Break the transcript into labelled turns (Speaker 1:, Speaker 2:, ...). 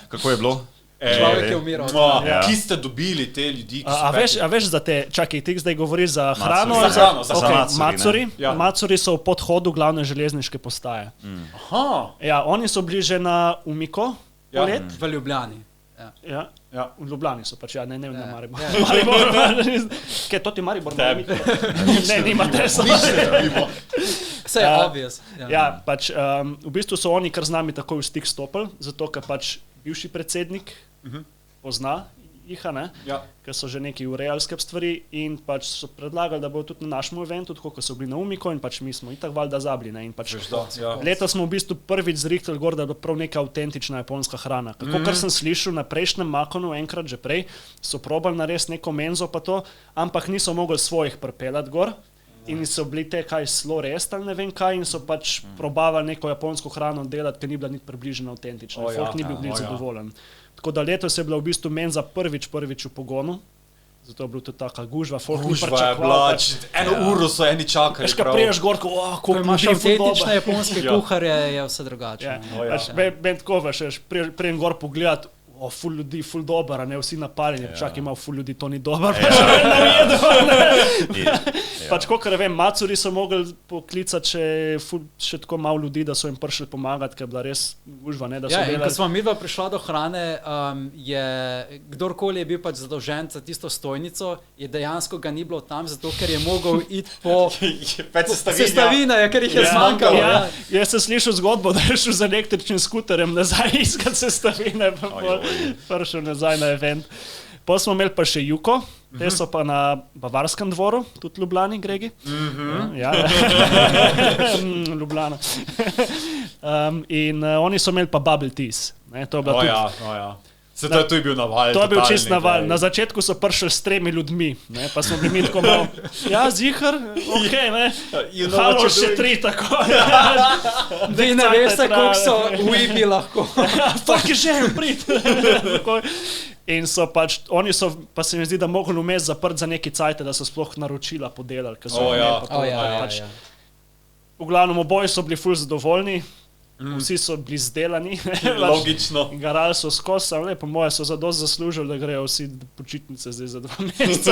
Speaker 1: Kako je bilo?
Speaker 2: Človek je umiral.
Speaker 3: Ki ste dobili te ljudi, ki so
Speaker 4: A veš za te, čakaj, ti zdaj govoriš za hrano?
Speaker 3: Za
Speaker 4: Macuri. Macuri so v podhodu glavne železniške postaje. Ja, oni so bili že na Umiko let.
Speaker 2: V Ljubljani.
Speaker 4: Ja. V Ljubljani so pač, ne na Mariboru. Kaj, to ti Maribor? Ne, nimate.
Speaker 2: Vse je obvious.
Speaker 4: Ja, pač v bistvu so oni kar z nami takoj v stik stopili, zato ker pač bivši predsednik pozna jih, ker so že neki urejali skrb stvari in pač so predlagali, da bo tudi na našem eventu, tako kot so bili na Umiko in pač mi smo itak valjda zabili. In pač letos smo v bistvu prvič zrihtali gor, da bo prav neka avtentična japonska hrana. Kako kar sem slišal na prejšnjem Makonu, enkrat že prej, so probali narediti neko menzo pa to, ampak niso mogli svojih pripeljati gor. In so bili te kaj zelo res ali ne vem kaj in so pač probavali neko japonsko hrano delati, ker ni bila niti približno avtentična. Folk ni bil zadovoljen. Tako da letos je bila v bistvu menza prvič v pogonu, zato je bila tudi taka gužva.
Speaker 3: Gužva je bila, eno uro so eni čakali.
Speaker 4: Veš, kaj priješ gor, ko
Speaker 2: imaš avtentične japonske kuharje, je vse drugače.
Speaker 4: Ben tako veš, prijem gor pogledati, ful ljudi, ful dober, ne vsi napaljeni, čak ima ful ljudi, to ni dober. Pač kakor vem, Macuri so mogli poklicati še tako malo ljudi, da so jim prišli pomagati, ker je bila res gužva, ne, da so delali.
Speaker 2: Ko smo midva prišla do hrane, je kdorkoli je bil pač zadolžen za tisto stojnico, je dejansko ga ni bilo tam, zato ker je mogel iti po sestavine, ker jih je zmanjkalo.
Speaker 4: Jaz sem slišal zgodbo, da je šel z električnim skuterjem nazaj iskati sestavine, prišel nazaj na event. Potem smo imeli pa še Juko, te so pa na Bavarskem dvoru, tudi Ljubljani, Gregi. Ljubljana. In oni so imeli pa Bubble Teas. To je bila tudi...
Speaker 3: Se to je bil naval.
Speaker 4: To je bil čist naval. Na začetku so prišli s 3 ljudmi, pa smo bili mi tako malo, zihar, okej, ne, halo še 3, tako.
Speaker 2: Vi ne veste, koliko so uibi lahko.
Speaker 4: Fak je že, prid. In so pač, oni so, pa se mi zdi, da mogli vmes zaprt za neki cajt, da so sploh naročila podelali. V glavnem oboji so bili ful zadovoljni. Vsi so bili zdelani,
Speaker 3: logično.
Speaker 4: Garali so skozi, ali po moje so zadosti zaslužili, da grejo vsi počitnice zdaj za 2 meseca.